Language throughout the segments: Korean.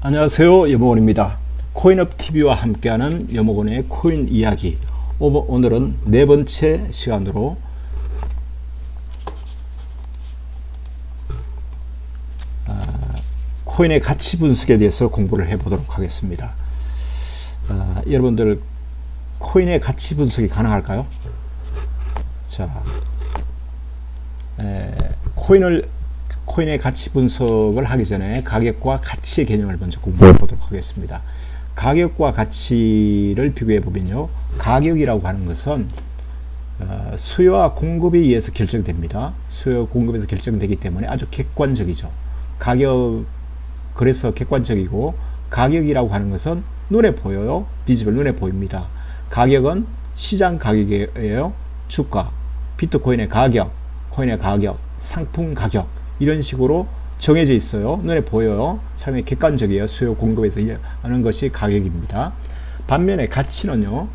안녕하세요, 여모건입니다. 코인업TV와 함께하는 여모건의 코인 이야기. 오늘은 네 번째 시간으로 코인의 가치 분석에 대해서 공부를 해보도록 하겠습니다. 여러분들 코인의 가치 분석이 가능할까요? 자, 코인의 가치 분석을 하기 전에 가격과 가치의 개념을 먼저 공부해 보도록 하겠습니다. 가격과 가치를 비교해 보면요, 가격이라고 하는 것은 수요와 공급에 의해서 결정됩니다. 수요 공급에서 결정되기 때문에 아주 객관적이죠. 그래서 객관적이고, 가격이라고 하는 것은 눈에 보여요. 비지블, 눈에 보입니다. 가격은 시장 가격이에요. 주가, 비트코인의 가격, 코인의 가격, 상품 가격, 이런 식으로 정해져 있어요. 눈에 보여요. 상당히 객관적이에요. 수요 공급에서 하는 것이 가격입니다. 반면에 가치는요,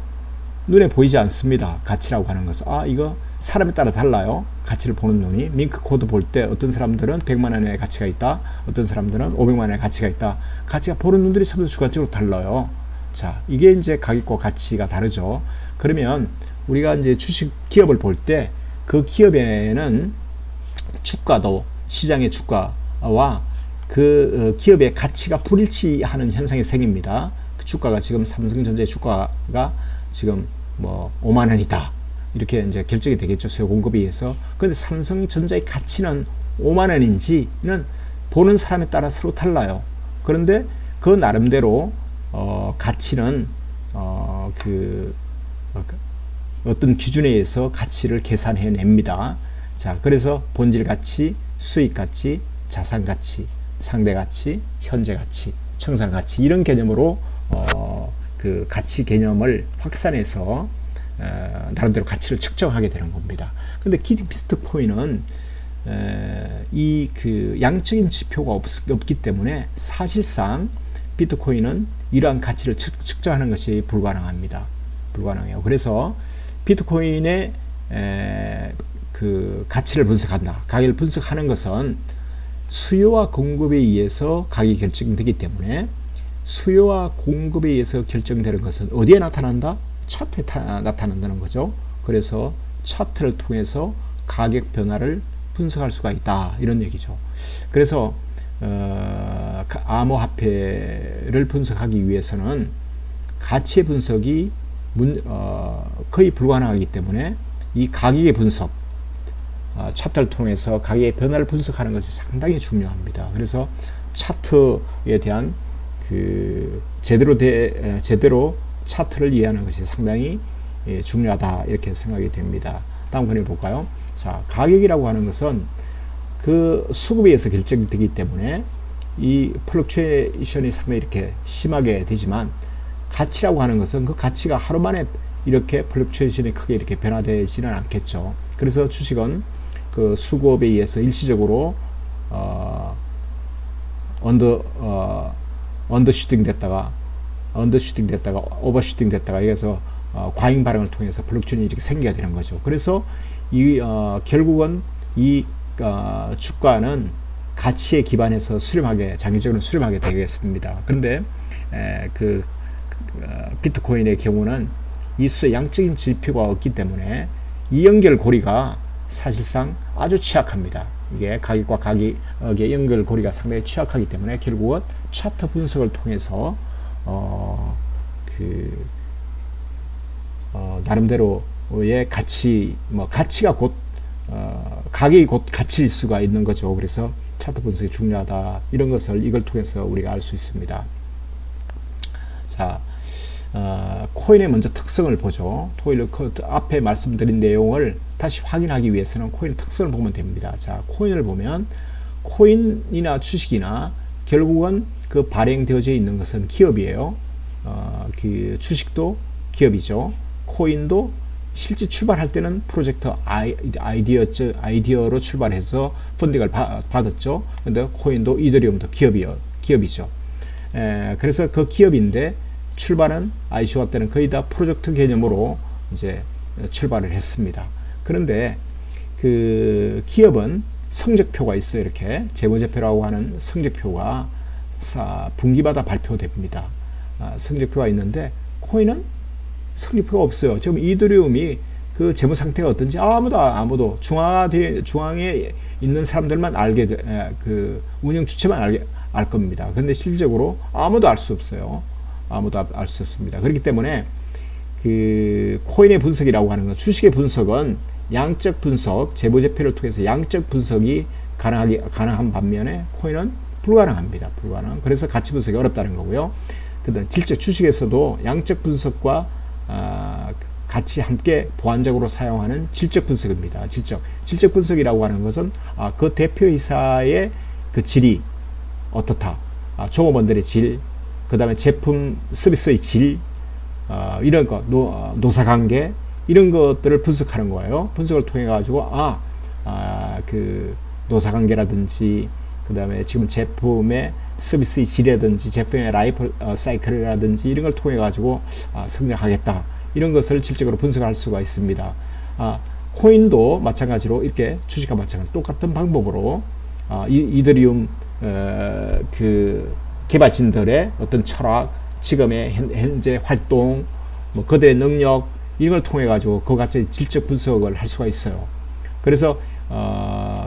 눈에 보이지 않습니다. 가치라고 하는 것은 이거 사람에 따라 달라요. 가치를 보는 눈이. 밍크 코드 볼 때 어떤 사람들은 100만 원의 가치가 있다, 어떤 사람들은 500만 원의 가치가 있다. 가치가 보는 눈들이 전부 주관적으로 달라요. 자, 이게 이제 가격과 가치가 다르죠. 그러면 우리가 이제 주식 기업을 볼 때 그 기업에는 주가도, 시장의 주가와 그 기업의 가치가 불일치하는 현상이 생깁니다. 그 주가가 지금 삼성전자의 주가가 지금 뭐 5만 원이다, 이렇게 이제 결정이 되겠죠. 수요 공급에 의해서. 그런데 삼성전자의 가치는 5만 원인지는 보는 사람에 따라 서로 달라요. 그런데 그 나름대로 가치는 어떤 기준에 의해서 가치를 계산해 냅니다. 자, 그래서 본질 가치, 수익 가치, 자산 가치, 상대 가치, 현재 가치, 청산 가치, 이런 개념으로 그 가치 개념을 확산해서 나름대로 가치를 측정하게 되는 겁니다. 근데 비트코인은 이 그 양적인 지표가 없기 때문에 사실상 비트코인은 이러한 가치를 측정하는 것이 불가능합니다. 불가능해요. 그래서 비트코인의 그 가치를 분석한다, 가격을 분석하는 것은 수요와 공급에 의해서 가격이 결정되기 때문에, 수요와 공급에 의해서 결정되는 것은 어디에 나타난다? 차트에 나타난다는 거죠. 그래서 차트를 통해서 가격 변화를 분석할 수가 있다, 이런 얘기죠. 그래서 암호화폐를 분석하기 위해서는 가치의 분석이 거의 불가능하기 때문에 이 가격의 분석, 차트를 통해서 가격의 변화를 분석하는 것이 상당히 중요합니다. 그래서 차트에 대한 제대로 차트를 이해하는 것이 상당히 중요하다, 이렇게 생각이 됩니다. 다음 번에 볼까요? 자, 가격이라고 하는 것은 그 수급에 의해서 결정되기 때문에 이 플럭추에이션이 상당히 이렇게 심하게 되지만, 가치라고 하는 것은 그 가치가 하루 만에 이렇게 플럭추에이션이 크게 이렇게 변화되지는 않겠죠. 그래서 주식은 그 수급에 의해서 일시적으로 언더슈팅 됐다가 오버슈팅 됐다가, 여기서 과잉 반응을 통해서 플럭추에이션이 이렇게 생기게 되는 거죠. 그래서 결국은 이 주가는 가치에 기반해서 장기적으로 수렴하게 되겠습니다. 그런데 비트코인의 경우는 이 양적인 지표가 없기 때문에 이 연결고리가 사실상 아주 취약합니다. 이게 가격과 가격의 연결고리가 상당히 취약하기 때문에 결국은 차트 분석을 통해서 나름대로의 가치가 곧 가격이 곧 가치일 수가 있는 거죠. 그래서 차트 분석이 중요하다, 이걸 통해서 우리가 알 수 있습니다. 자, 코인의 먼저 특성을 보죠. 앞에 말씀드린 내용을 다시 확인하기 위해서는 코인의 특성을 보면 됩니다. 자, 코인을 보면, 코인이나 주식이나 결국은 그 발행되어져 있는 것은 기업이에요. 그 주식도 기업이죠. 코인도 실제 출발할 때는 프로젝트 아이디어로 출발해서 펀딩을 받았죠. 근데 코인도 이더리움도 기업이죠. 그래서 그 기업인데, 출발은 ICO 때는 거의 다 프로젝트 개념으로 이제 출발을 했습니다. 그런데 그 기업은 성적표가 있어요. 이렇게 재무제표라고 하는 성적표가 분기마다 발표됩니다. 성적표가 있는데 코인은 성적표가 없어요. 지금 이더리움이 그 재무 상태가 어떤지 아무도 중앙에 있는 사람들만 그 운영 주체만 알 겁니다. 그런데 실질적으로 아무도 알 수 없어요. 아무도 알 수 없습니다. 그렇기 때문에 그 코인의 분석이라고 하는 건, 주식의 분석은 양적 분석, 재무제표를 통해서 양적 분석이 가능한 반면에 코인은 불가능합니다. 그래서 가치 분석이 어렵다는 거고요. 그다음 질적, 주식에서도 양적 분석과 같이 함께 보완적으로 사용하는 질적 분석입니다. 질적 분석이라고 하는 것은 그 대표이사의 그 질이 어떻다, 종업원들의 질, 그 다음에 제품 서비스의 질, 이런 것, 노사관계, 이런 것들을 분석하는 거예요. 분석을 통해 가지고 그 노사관계라든지, 그 다음에 지금 제품의 서비스의 질이라든지 제품의 라이프 사이클이라든지 이런 걸 통해 가지고 성장하겠다, 이런 것을 질적으로 분석할 수가 있습니다. 코인도 마찬가지로 이렇게 주식과 마찬가지로 똑같은 방법으로 이더리움 그 개발진들의 어떤 철학, 지금의 현재 활동, 뭐 그들의 능력, 이런 걸 통해 가지고 그 같이 질적 분석을 할 수가 있어요. 그래서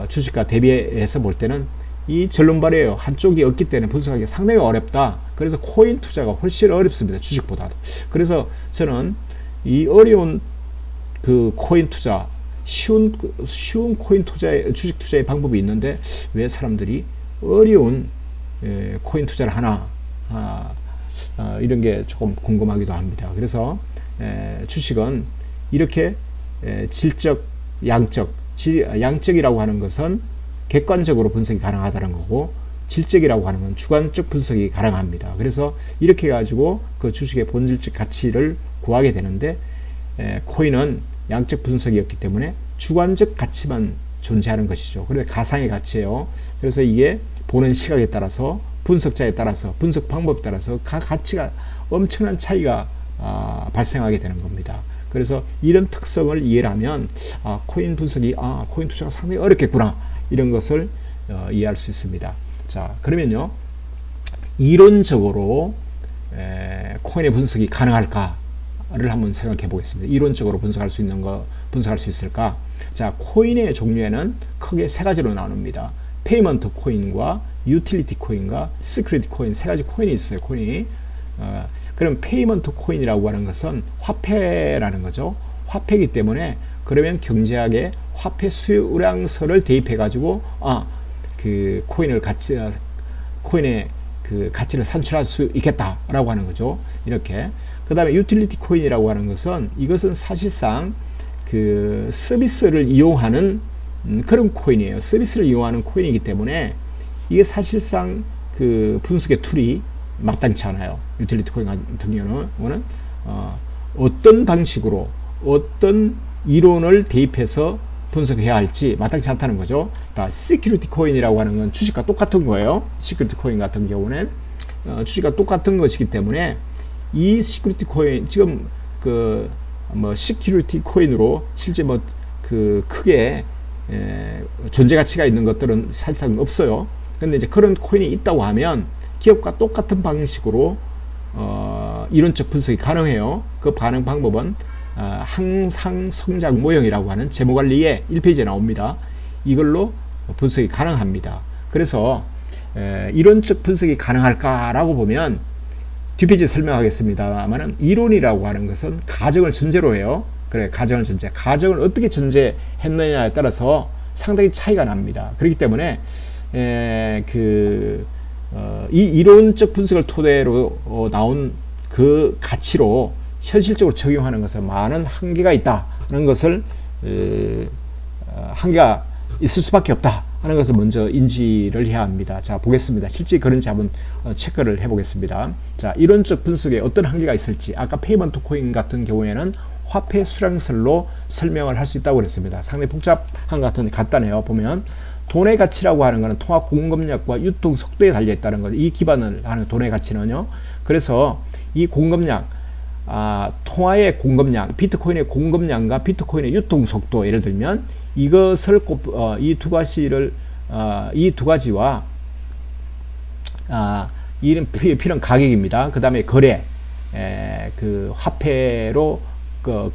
주식과 대비해서 볼 때는 이 절름발이에요. 한쪽이 없기 때문에 분석하기 상당히 어렵다. 그래서 코인 투자가 훨씬 어렵습니다. 주식보다도. 그래서 저는 이 어려운 그 코인 투자, 쉬운 코인 주식 투자의 방법이 있는데 왜 사람들이 어려운 코인 투자를 하나, 이런 게 조금 궁금하기도 합니다. 그래서 주식은 이렇게 질적, 양적이라고 하는 것은 객관적으로 분석이 가능하다는 거고, 질적이라고 하는 건 주관적 분석이 가능합니다. 그래서 이렇게 가지고 그 주식의 본질적 가치를 구하게 되는데, 코인은 양적 분석이었기 때문에 주관적 가치만 존재하는 것이죠. 그래서 가상의 가치예요. 그래서 이게 보는 시각에 따라서, 분석자에 따라서, 분석 방법에 따라서 가치가 엄청난 차이가 발생하게 되는 겁니다. 그래서 이런 특성을 이해를 하면 코인 분석이, 코인 투자가 상당히 어렵겠구나, 이런 것을 이해할 수 있습니다. 자, 그러면요, 이론적으로 코인의 분석이 가능할까를 한번 생각해 보겠습니다. 이론적으로 분석할 수 있을까? 자, 코인의 종류에는 크게 세 가지로 나눕니다. 페이먼트 코인과 유틸리티 코인과 시큐리티 코인, 세 가지 코인이 있어요. 그럼 페이먼트 코인이라고 하는 것은 화폐라는 거죠. 화폐이기 때문에, 그러면 경제학에 화폐 수량서를 대입해 가지고 그 코인의 그 가치를 산출할 수 있겠다라고 하는 거죠. 이렇게. 그 다음에 유틸리티 코인이라고 하는 것은, 이것은 사실상 그 서비스를 이용하는 그런 코인이에요. 서비스를 이용하는 코인이기 때문에 이게 사실상 그 분석의 툴이 마땅치 않아요. 유틸리티 코인 같은 경우는 어떤 방식으로, 어떤 이론을 대입해서 분석해야 할지 마땅치 않다는 거죠. 시큐리티 코인이라고 하는 건 주식과 똑같은 거예요. 시큐리티 코인 같은 경우는 주식과 똑같은 것이기 때문에, 이 시큐리티 코인, 지금 시큐리티 코인으로 실제 그 크게 존재 가치가 있는 것들은 사실상 없어요. 근데 이제 그런 코인이 있다고 하면 기업과 똑같은 방식으로 이론적 분석이 가능해요. 그 반응 방법은 항상 성장 모형이라고 하는 재무관리의 1페이지에 나옵니다. 이걸로 분석이 가능합니다. 그래서 이론적 분석이 가능할까라고 보면 뒷페이지에 설명하겠습니다만은, 이론이라고 하는 것은 가정을 전제로 해요. 가정을 어떻게 전제했느냐에 따라서 상당히 차이가 납니다. 그렇기 때문에 이 이론적 분석을 토대로 나온 그 가치로 현실적으로 적용하는 것은 많은 한계가 있다는 것을, 한계가 있을 수밖에 없다 하는 것을 먼저 인지를 해야 합니다. 자, 보겠습니다. 실제 그런지 한번 체크를 해보겠습니다. 자, 이론적 분석에 어떤 한계가 있을지, 아까 페이먼트 코인 같은 경우에는 화폐 수량설로 설명을 할 수 있다고 그랬습니다. 상당히 복잡한 것 같은데 간단해요. 보면 돈의 가치라고 하는 것은 통화 공급량과 유통 속도에 달려 있다는 거죠. 이 기반을 하는 돈의 가치는요. 그래서 이 공급량, 통화의 공급량, 비트코인의 공급량과 비트코인의 유통 속도, 예를 들면 이것을 이 두 가지와 이런 P는 가격입니다. 그 다음에 거래, 그 화폐로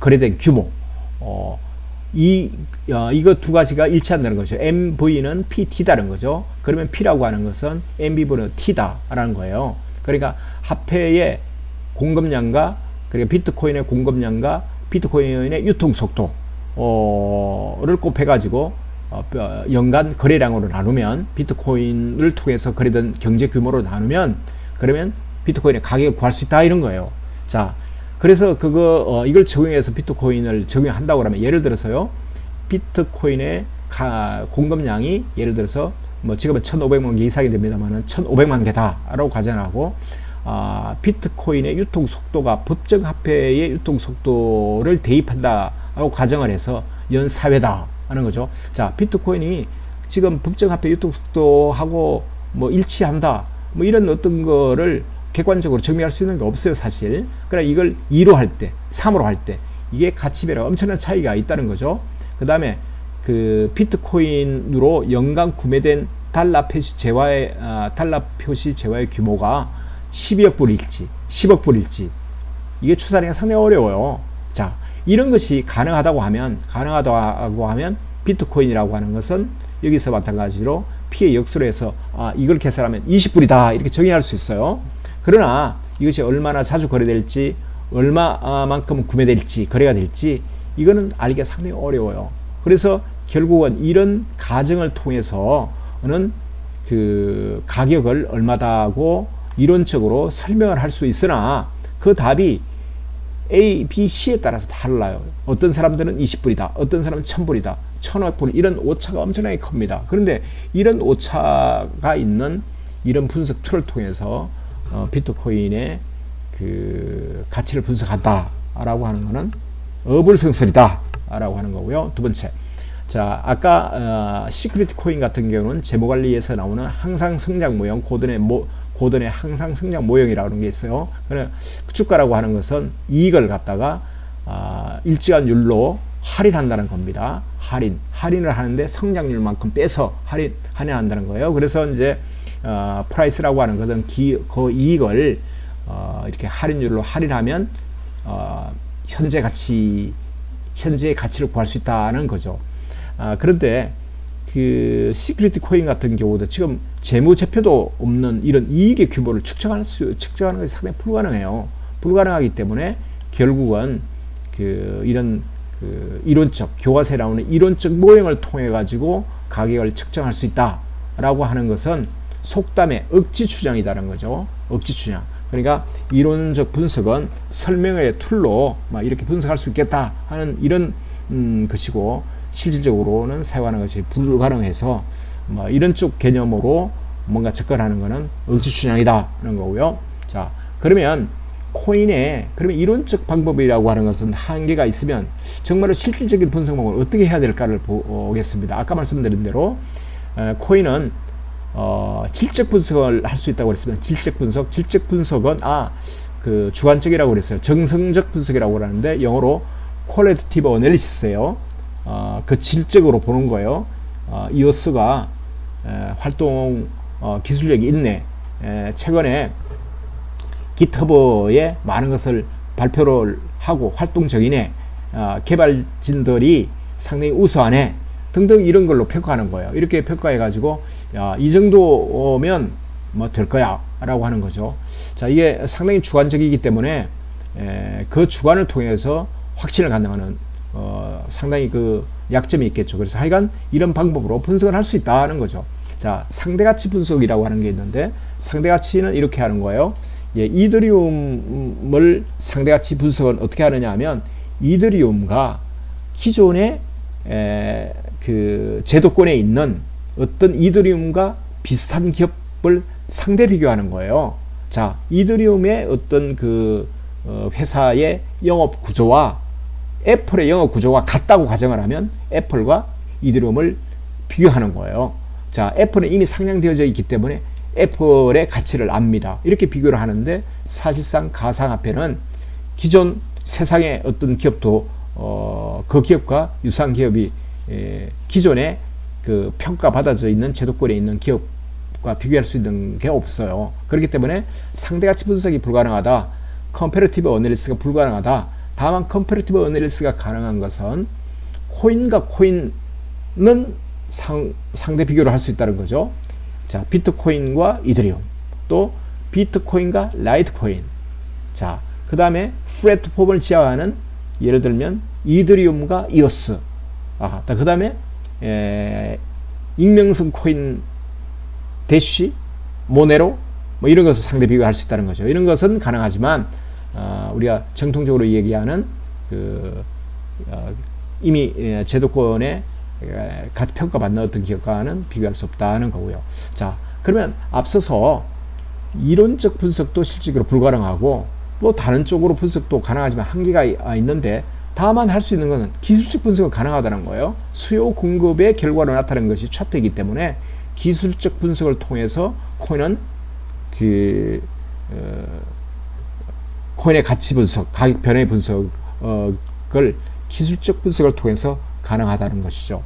거래된 규모, 이거 두 가지가 일치한다는 거죠. MV는 PT다는 거죠. 그러면 P라고 하는 것은 MV는 T다라는 거예요. 그러니까 화폐의 공급량과 그러니까 비트코인의 공급량과 비트코인의 유통 속도를 곱해가지고 연간 거래량으로 나누면 비트코인을 통해서 거래된 경제 규모로 나누면 그러면 비트코인의 가격을 구할 수 있다 이런 거예요. 자, 그래서 이걸 적용해서 비트코인을 적용한다고 하면 예를 들어서요. 비트코인의 공급량이 예를 들어서 뭐 지금은 1,500만 개 이상이 됩니다만은 1,500만 개다라고 가정하고 비트코인의 유통 속도가 법정 화폐의 유통 속도를 대입한다라고 가정을 해서 연사회다 하는 거죠. 자, 비트코인이 지금 법정 화폐 유통 속도하고 뭐 일치한다. 뭐 이런 어떤 거를 객관적으로 증명할 수 있는 게 없어요, 사실. 그러나 이걸 2로 할 때, 3으로 할 때 이게 가치별로 엄청난 차이가 있다는 거죠. 그 다음에 그 비트코인으로 연간 구매된 달러 표시 재화의 규모가 12억 불일지 10억 불일지 이게 추산하기가 상당히 어려워요. 자, 이런 것이 가능하다고 하면 비트코인이라고 하는 것은 여기서 마찬가지로 P의 역수로 해서 이걸 계산하면 20불이다 이렇게 정의할 수 있어요. 그러나 이것이 얼마나 자주 거래될지 얼마만큼 구매될지 거래가 될지 이거는 알기가 상당히 어려워요. 그래서 결국은 이런 가정을 통해서는 그 가격을 얼마다고 이론적으로 설명을 할 수 있으나 그 답이 A, B, C에 따라서 달라요. 어떤 사람들은 20불이다. 어떤 사람은 1000불이다. 1500불 이런 오차가 엄청나게 큽니다. 그런데 이런 오차가 있는 이런 분석 툴을 통해서 비트코인의 그 가치를 분석한다라고 하는 것은 어불성설이다 라고 하는 거고요. 두 번째, 자, 아까 시크릿 코인 같은 경우는 재무관리에서 나오는 항상 성장 모형, 고든의 항상 성장 모형이라는 게 있어요. 그래 주가라고 하는 것은 이익을 갖다가 일정한 율로 할인한다는 겁니다. 할인을 하는데 성장률만큼 빼서 할인한다는 거예요. 그래서 이제 프라이스라고 하는 것은 그 이익을 이렇게 할인율로 할인하면 현재의 가치를 구할 수 있다는 거죠. 그런데 그 시크릿 코인 같은 경우도 지금 재무제표도 없는 이런 이익의 규모를 측정하는 것이 상당히 불가능해요. 불가능하기 때문에 결국은 이런 이론적 교과서에 나오는 이론적 모형을 통해 가지고 가격을 측정할 수 있다라고 하는 것은 속담의 억지 추정이라는 거죠. 억지 추정. 그러니까 이론적 분석은 설명의 툴로 막 이렇게 분석할 수 있겠다 하는 이런 것이고 실질적으로는 사용하는 것이 불가능해서 뭐 이런 쪽 개념으로 뭔가 접근하는 것은 억지 추정이다 하는 거고요. 자, 그러면 그러면 이론적 방법이라고 하는 것은 한계가 있으면 정말로 실질적인 분석 방법을 어떻게 해야 될까를 보겠습니다. 아까 말씀드린 대로 코인은 질적 분석을 할 수 있다고 그랬으면 질적 분석은 그 주관적이라고 그랬어요. 정성적 분석이라고 하는데 영어로 qualitative analysis예요. 그 질적으로 보는 거예요. 이오스가 활동 기술력이 있네. 최근에 GitHub에 많은 것을 발표를 하고 활동적이네. 개발진들이 상당히 우수하네. 등등 이런 걸로 평가하는 거예요. 이렇게 평가해 가지고 이 정도면 뭐 될 거야 라고 하는 거죠. 자, 이게 상당히 주관적이기 때문에 그 주관을 통해서 확신을 갖는 상당히 그 약점이 있겠죠. 그래서 하여간 이런 방법으로 분석을 할 수 있다는 거죠. 자, 상대가치 분석이라고 하는 게 있는데 상대가치는 이렇게 하는 거예요. 이더리움을 상대가치 분석은 어떻게 하느냐 하면 이더리움과 기존의 그 제도권에 있는 어떤 이더리움과 비슷한 기업을 상대 비교하는 거예요. 자, 이더리움의 어떤 그 회사의 영업 구조와 애플의 영업 구조가 같다고 가정을 하면 애플과 이더리움을 비교하는 거예요. 자, 애플은 이미 상장되어져 있기 때문에 애플의 가치를 압니다. 이렇게 비교를 하는데 사실상 가상화폐는 기존 세상의 어떤 기업도 그 기업과 유사한 기업이 기존에 그 평가받아져 있는 제도권에 있는 기업과 비교할 수 있는 게 없어요. 그렇기 때문에 상대가치 분석이 불가능하다. 컴패러티브 어널리시스가 불가능하다. 다만 컴패러티브 어널리시스가 가능한 것은 코인과 코인은 상대 비교를 할 수 있다는 거죠. 자, 비트코인과 이더리움, 또 비트코인과 라이트코인. 자, 그 다음에 플랫폼을 지향하는, 예를 들면 이더리움과 이오스. 그 다음에 익명성 코인 대쉬, 모네로, 뭐 이런 것을 상대 비교할 수 있다는 거죠. 이런 것은 가능하지만 우리가 정통적으로 얘기하는 이미 제도권에 평가받는 어떤 기업과는 비교할 수 없다는 거고요. 자, 그러면 앞서서 이론적 분석도 실질적으로 불가능하고 또 다른 쪽으로 분석도 가능하지만 한계가 있는데, 다만 할 수 있는 것은 기술적 분석은 가능하다는 거예요. 수요 공급의 결과로 나타나는 것이 차트이기 때문에 기술적 분석을 통해서 코인은 코인의 가치 분석, 가격 변화 분석을 기술적 분석을 통해서 가능하다는 것이죠.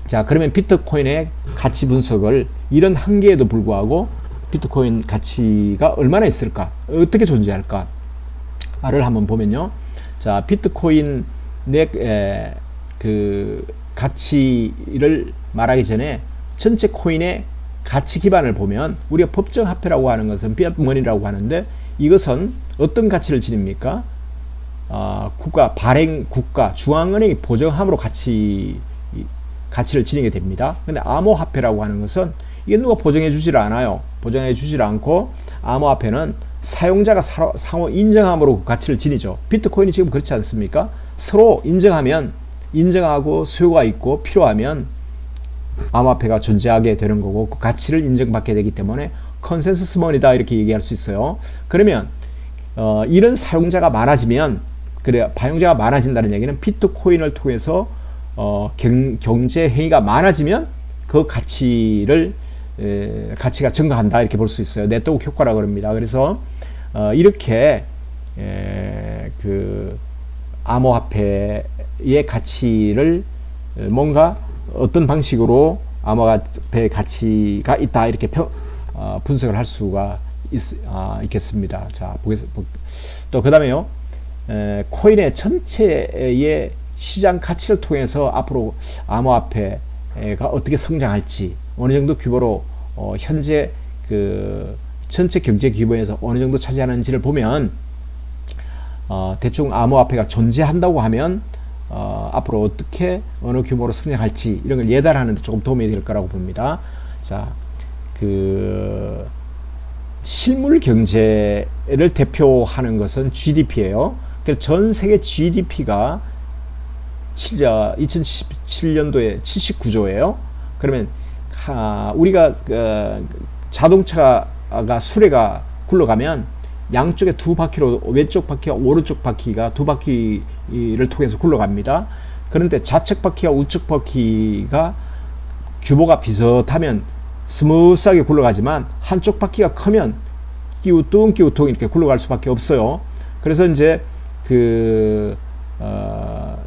자, 그러면 비트코인의 가치 분석을 이런 한계에도 불구하고 비트코인 가치가 얼마나 있을까? 어떻게 존재할까? 를 한번 보면요. 자, 비트코인 그 가치를 말하기 전에 전체 코인의 가치 기반을 보면, 우리가 법정 화폐라고 하는 것은 피아트머니라고 하는데, 이것은 어떤 가치를 지닙니까? 국가, 발행 국가, 중앙은행이 보정함으로 가치를 지니게 됩니다. 근데 암호화폐라고 하는 것은 이게 누가 보정해 주질 않아요. 보정해 주질 않고, 암호화폐는 사용자가 상호 인정함으로 그 가치를 지니죠. 비트코인이 지금 그렇지 않습니까? 서로 인정하고 수요가 있고 필요하면 암호화폐가 존재하게 되는 거고, 그 가치를 인정받게 되기 때문에 컨센서스 머니다 이렇게 얘기할 수 있어요. 그러면 이런 사용자가 많아지면, 사용자가 많아진다는 얘기는 비트코인을 통해서 경제 행위가 많아지면 그 가치가 증가한다 이렇게 볼 수 있어요. 네트워크 효과라고 합니다. 그래서 이렇게 그 암호화폐의 가치를 뭔가 어떤 방식으로 암호화폐의 가치가 있다 이렇게 분석을 할 수가 있겠습니다. 자, 또 그 다음에요, 코인의 전체의 시장 가치를 통해서 앞으로 암호화폐가 어떻게 성장할지, 어느 정도 규모로 현재 그 전체 경제 규모에서 어느 정도 차지하는지를 보면, 대충 암호화폐가 존재한다고 하면 앞으로 어떻게 어느 규모로 성장할지 이런 걸 예단하는 데 조금 도움이 될 거라고 봅니다. 자, 그 실물 경제를 대표하는 것은 GDP예요. 그래서 전 세계 GDP가 2017년도에 79조예요. 그러면 우리가 자동차가 수레가 굴러가면 양쪽에 두 바퀴로, 왼쪽 바퀴와 오른쪽 바퀴가 두 바퀴를 통해서 굴러갑니다. 그런데 좌측 바퀴와 우측 바퀴가 규모가 비슷하면 스무스하게 굴러가지만, 한쪽 바퀴가 크면 끼우뚱 이렇게 굴러갈 수밖에 없어요. 그래서 이제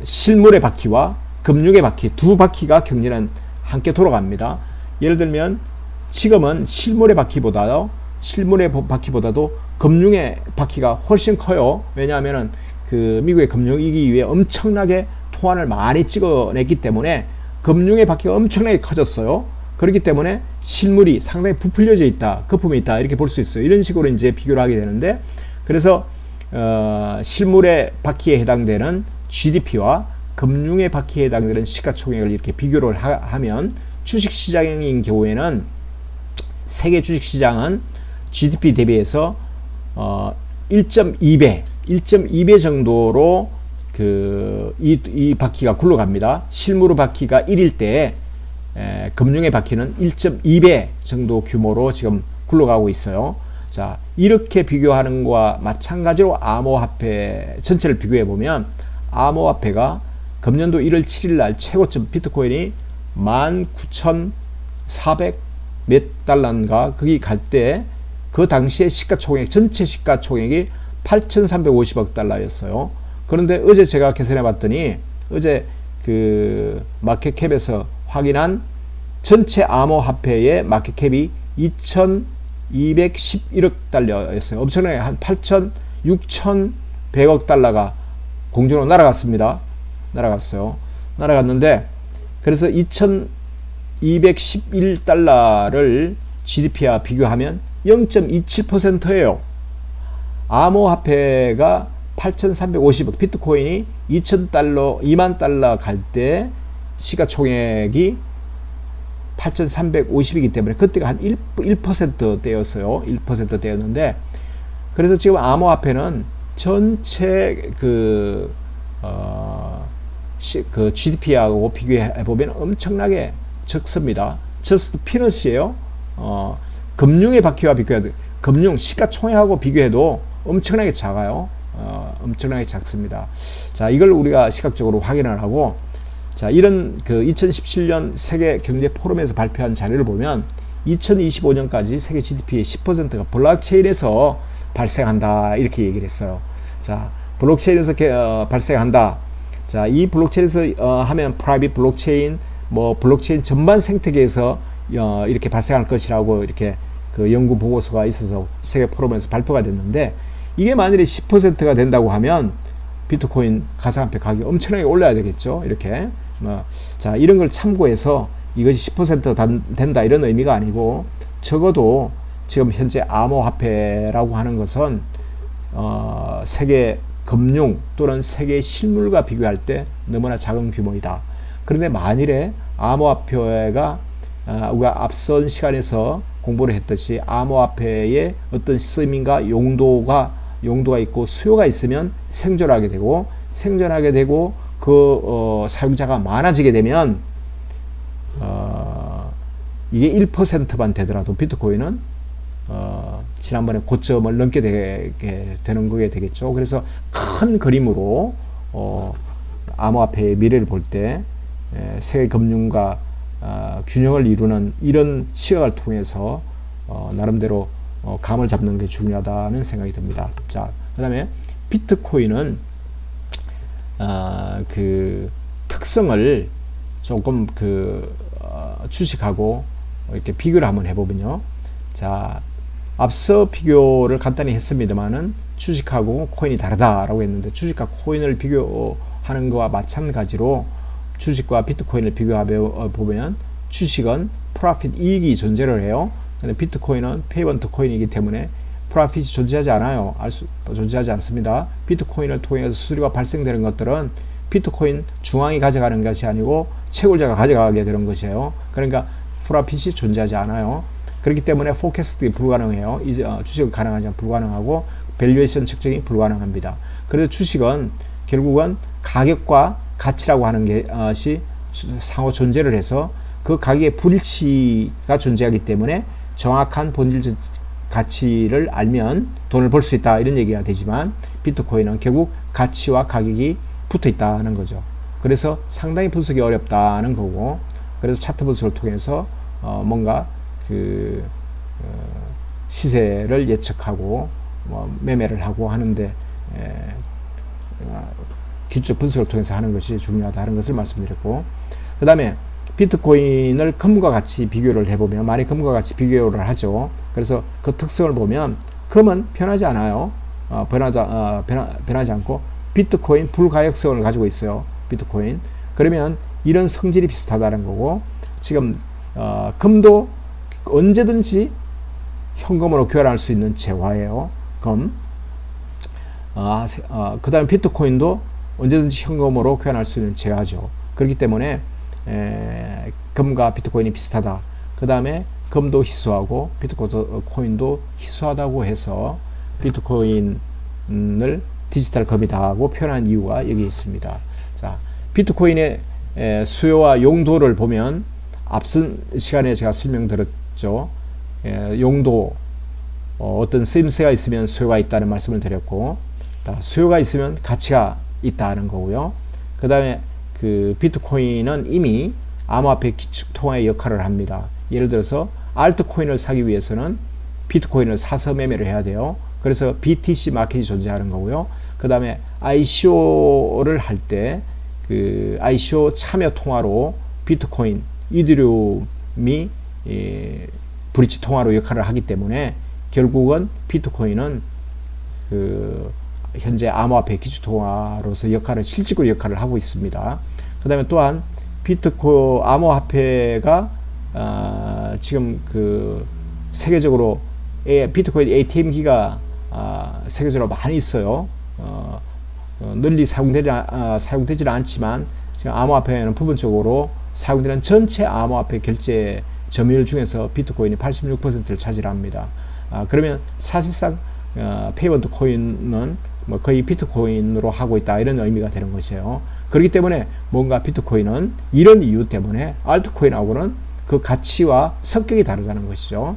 실물의 바퀴와 금융의 바퀴, 두 바퀴가 경제는 함께 돌아갑니다. 예를 들면 지금은 실물의 바퀴보다도 금융의 바퀴가 훨씬 커요. 왜냐하면은 그 미국의 금융위기 이후에 엄청나게 토안을 많이 찍어냈기 때문에 금융의 바퀴가 엄청나게 커졌어요. 그렇기 때문에 실물이 상당히 부풀려져 있다, 거품이 있다 이렇게 볼 수 있어요. 이런 식으로 이제 비교를 하게 되는데, 그래서 실물의 바퀴에 해당되는 GDP와 금융의 바퀴에 해당되는 시가총액을 이렇게 비교를 하면, 주식시장인 경우에는 세계 주식시장은 GDP 대비해서 1.2배 정도로 이 바퀴가 굴러갑니다. 실물 바퀴가 1일 때 금융의 바퀴는 1.2배 정도 규모로 지금 굴러가고 있어요. 자, 이렇게 비교하는 것과 마찬가지로 암호화폐 전체를 비교해 보면, 암호화폐가 금년도 1월 7일 날 최고점 비트코인이 19,400 몇 달러인가 거기 갈 때, 그 당시에 전체 시가총액이 8,350억 달러였어요. 그런데 어제 제가 계산해 봤더니, 어제 그 마켓캡에서 확인한 전체 암호화폐의 마켓캡이 2,211억 달러였어요. 엄청나게 한 6,100억 달러가 공중으로 날아갔습니다. 날아갔어요. 날아갔는데 그래서 2,211달러를 GDP와 비교하면 0.27%예요. 암호화폐가 8,350억, 비트코인이 2,000달러, 2만 달러 갈 때 시가총액이 8,350이기 때문에 그때가 한 1%대였어요. 1%대였는데 그래서 지금 암호화폐는 전체 그 GDP하고 비교해 보면 엄청나게 적습니다. just peanuts예요. 금융의 바퀴와 비교해도 금융 시가총액하고 비교해도 엄청나게 작아요. 엄청나게 작습니다. 자, 이걸 우리가 시각적으로 확인을 하고, 자, 이런 그 2017년 세계 경제 포럼에서 발표한 자료를 보면 2025년까지 세계 GDP의 10%가 블록체인에서 발생한다 이렇게 얘기를 했어요. 자, 블록체인에서 발생한다. 자, 이 블록체인에서 하면 프라이빗 블록체인, 뭐 블록체인 전반 생태계에서 이렇게 발생할 것이라고 이렇게 그 연구 보고서가 있어서 세계 포럼에서 발표가 됐는데, 이게 만일에 10%가 된다고 하면 비트코인 가상화폐 가격이 엄청나게 올라야 되겠죠. 이렇게 자, 이런 걸 참고해서 이것이 10% 된다 이런 의미가 아니고, 적어도 지금 현재 암호화폐라고 하는 것은 세계 금융 또는 세계 실물과 비교할 때 너무나 작은 규모이다. 그런데 만일에 암호화폐가 우리가 앞선 시간에서 공부를 했듯이 암호화폐의 어떤 쓰임과 용도가 있고 수요가 있으면 생존하게 되고 그 사용자가 많아지게 되면 이게 1%만 되더라도 비트코인은 지난번에 고점을 넘게 되는 거게 되겠죠. 그래서 큰 그림으로 암호화폐의 미래를 볼 때 세계 금융과 균형을 이루는 이런 시각을 통해서 나름대로 감을 잡는 게 중요하다는 생각이 듭니다. 자, 그 다음에 비트코인은 그 특성을 조금 주식하고 이렇게 비교를 한번 해보면요. 자, 앞서 비교를 간단히 했습니다만은 주식하고 코인이 다르다라고 했는데, 주식과 코인을 비교하는 것과 마찬가지로 주식과 비트코인을 비교해 보면 주식은 프로핏 이익이 존재를 해요. 근데 비트코인은 페이먼트 코인이기 때문에 프로핏이 존재하지 않아요. 존재하지 않습니다. 비트코인을 통해서 수수료가 발생되는 것들은 비트코인 중앙이 가져가는 것이 아니고 채굴자가 가져가게 되는 것이에요. 그러니까 프로핏이 존재하지 않아요. 그렇기 때문에 포캐스팅이 불가능해요. 주식은 가능하지만 불가능하고 밸류에이션 측정이 불가능합니다. 그래서 주식은 결국은 가격과 가치라고 하는 것이 상호 존재를 해서 그 가격의 불일치가 존재하기 때문에 정확한 본질 가치를 알면 돈을 벌 수 있다 이런 얘기가 되지만, 비트코인은 결국 가치와 가격이 붙어 있다는 거죠. 그래서 상당히 분석이 어렵다는 거고, 그래서 차트 분석을 통해서 뭔가 시세를 예측하고 매매를 하고 하는데 기초 분석을 통해서 하는 것이 중요하다는 것을 말씀드렸고, 그 다음에 비트코인을 금과 같이 비교를 해보면, 많이 금과 같이 비교를 하죠. 그래서 그 특성을 보면 금은 변하지 않아요. 변하지 않고 비트코인 불가역성을 가지고 있어요. 비트코인. 그러면 이런 성질이 비슷하다는 거고, 지금 금도 언제든지 현금으로 교환할 수 있는 재화예요. 금. 그 다음에 비트코인도 언제든지 현금으로 교환할 수 있는 재화죠. 그렇기 때문에 금과 비트코인이 비슷하다. 그 다음에 금도 희소하고 비트코인도 희소하다고 해서 비트코인을 디지털 금이다고 표현한 이유가 여기 있습니다. 자, 비트코인의 수요와 용도를 보면 앞선 시간에 제가 설명드렸죠. 용도, 어떤 쓰임새가 있으면 수요가 있다는 말씀을 드렸고, 수요가 있으면 가치가 있다는 거고요. 그 다음에 그 비트코인은 이미 암호화폐 기축통화의 역할을 합니다. 예를 들어서 알트코인을 사기 위해서는 비트코인을 사서 매매를 해야 돼요. 그래서 BTC 마켓이 존재하는 거고요. 그 다음에 ICO를 할 때 그 ICO 참여 통화로 비트코인, 이더리움 브릿지 통화로 역할을 하기 때문에 결국은 비트코인은 그 현재 암호화폐 기초 통화로서 실질적으로 역할을 하고 있습니다. 그 다음에 또한 암호화폐가 지금 그 세계적으로 비트코인 ATM기가 세계적으로 많이 있어요. 널리 사용되지는 않지만 지금 암호화폐는 부분적으로 사용되는 전체 암호화폐 결제 점유율 중에서 비트코인이 86%를 차지합니다. 그러면 사실상 페이먼트 코인은 뭐 거의 비트코인으로 하고 있다, 이런 의미가 되는 것이에요. 그렇기 때문에 뭔가 비트코인은 이런 이유 때문에 알트코인하고는 그 가치와 성격이 다르다는 것이죠.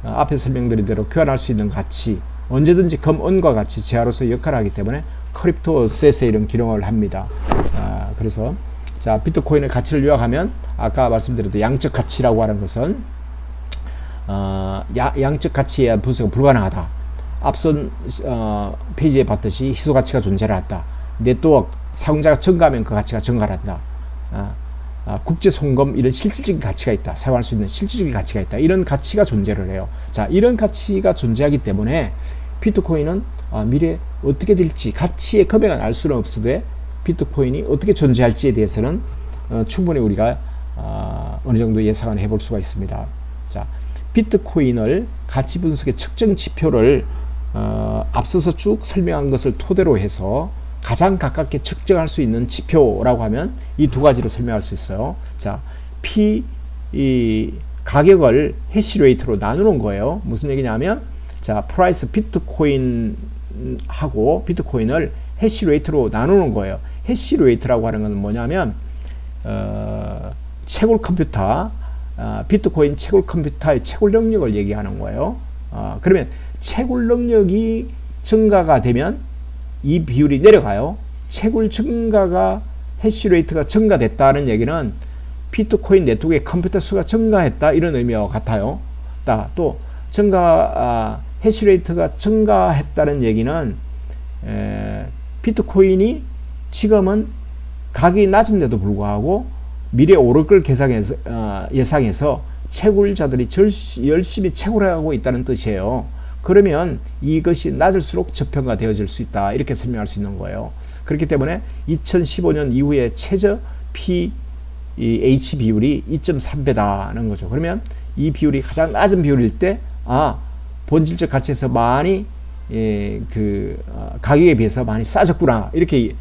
앞에 설명드린 대로 교환할 수 있는 가치, 언제든지 금은과 같이 재화로서 역할을 하기 때문에 크립토 어셋에 이런 기능을 합니다. 그래서 자, 비트코인의 가치를 요약하면 아까 말씀드렸던 양적 가치라고 하는 것은 양적 가치에 대한 분석은 불가능하다. 앞선 페이지에 봤듯이 희소 가치가 존재를 한다. 네트워크 사용자가 증가하면 그 가치가 증가한다. 국제 송금 이런 실질적인 가치가 있다. 사용할 수 있는 실질적인 가치가 있다. 이런 가치가 존재를 해요. 자, 이런 가치가 존재하기 때문에 비트코인은 미래 어떻게 될지 가치의 금액은 알 수는 없으되 비트코인이 어떻게 존재할지에 대해서는 충분히 우리가 어느 정도 예상을 해볼 수가 있습니다. 자, 비트코인을 가치 분석의 측정 지표를 앞서서 쭉 설명한 것을 토대로 해서 가장 가깝게 측정할 수 있는 지표라고 하면 이 두 가지로 설명할 수 있어요. 자, 이 가격을 해시레이트로 나누는 거예요. 무슨 얘기냐면, 자, 프라이스 비트코인하고 비트코인을 해시레이트로 나누는 거예요. 해시레이트라고 하는 건 뭐냐면, 채굴 컴퓨터, 비트코인 채굴 컴퓨터의 채굴 능력을 얘기하는 거예요. 그러면 채굴 능력이 증가가 되면 이 비율이 내려가요. 채굴 증가가 해시레이트가 증가됐다는 얘기는 비트코인 네트워크의 컴퓨터 수가 증가했다, 이런 의미와 같아요. 또 해시레이트가 증가했다는 얘기는 비트코인이 지금은 가격이 낮은데도 불구하고 미래에 오를 걸 예상해서 채굴자들이 열심히 채굴하고 있다는 뜻이에요. 그러면 이것이 낮을수록 저평가 되어질 수 있다, 이렇게 설명할 수 있는 거예요. 그렇기 때문에 2015년 이후에 최저 PH 비율이 2.3배다는 거죠. 그러면 이 비율이 가장 낮은 비율일 때 본질적 가치에서 많이 가격에 비해서 많이 싸졌구나, 이렇게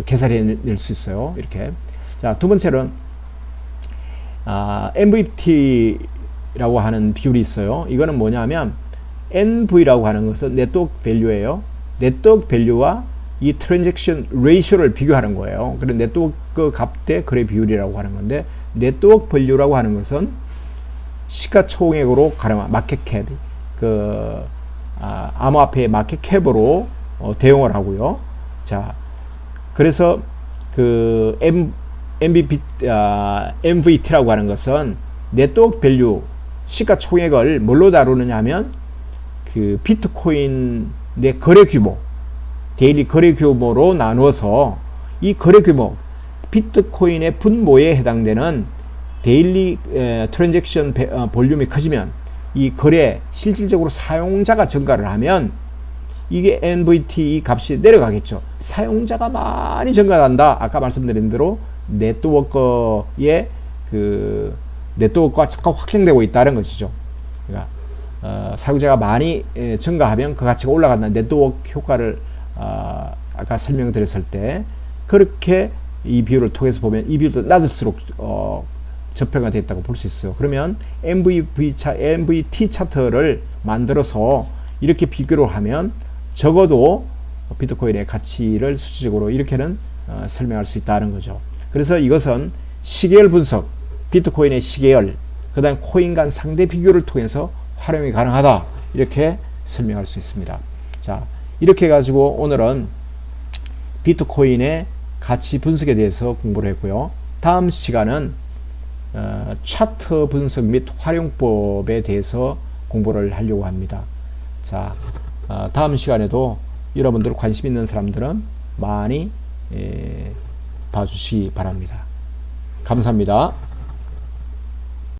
계산해낼 수 있어요. 이렇게. 자, 두 번째는 MVT라고 하는 비율이 있어요. 이거는 뭐냐면 NV라고 하는 것은 네트워크 밸류예요. 네트워크 밸류와 이 트랜잭션 레이쇼를 비교하는 거예요. 그래서 네트워크 값 대 거래 비율이라고 하는 건데, 네트워크 밸류라고 하는 것은 시가총액으로 가름한 마켓캡, 암호화폐의 마켓캡으로 대응을 하고요. 자, 그래서 MVT라고 하는 것은 네트워크 밸류, 시가총액을 뭘로 다루느냐 하면 비트코인 내 거래 규모, 데일리 거래 규모로 나누어서 이 거래 규모, 비트코인의 분모에 해당되는 데일리 트랜잭션 볼륨이 커지면, 이 거래 실질적으로 사용자가 증가를 하면 이게 NVT 값이 내려가겠죠. 사용자가 많이 증가한다. 아까 말씀드린 대로 네트워크의 네트워크가 잠깐 확장되고 있다는 것이죠. 그러니까 사용자가 많이 증가하면 그 가치가 올라간다는 네트워크 효과를 아까 설명드렸을 때, 그렇게 이 비율을 통해서 보면 이 비율도 낮을수록 저평가 됐다고 볼 수 있어요. 그러면 MVT 차트를 만들어서 이렇게 비교를 하면 적어도 비트코인의 가치를 수치적으로 이렇게는 설명할 수 있다는 거죠. 그래서 이것은 시계열 분석, 비트코인의 시계열, 그 다음 코인 간 상대 비교를 통해서 활용이 가능하다, 이렇게 설명할 수 있습니다. 자, 이렇게 해가지고 오늘은 비트코인의 가치 분석에 대해서 공부를 했고요. 다음 시간은 차트 분석 및 활용법에 대해서 공부를 하려고 합니다. 자, 다음 시간에도 여러분들 관심 있는 사람들은 많이 봐주시기 바랍니다. 감사합니다.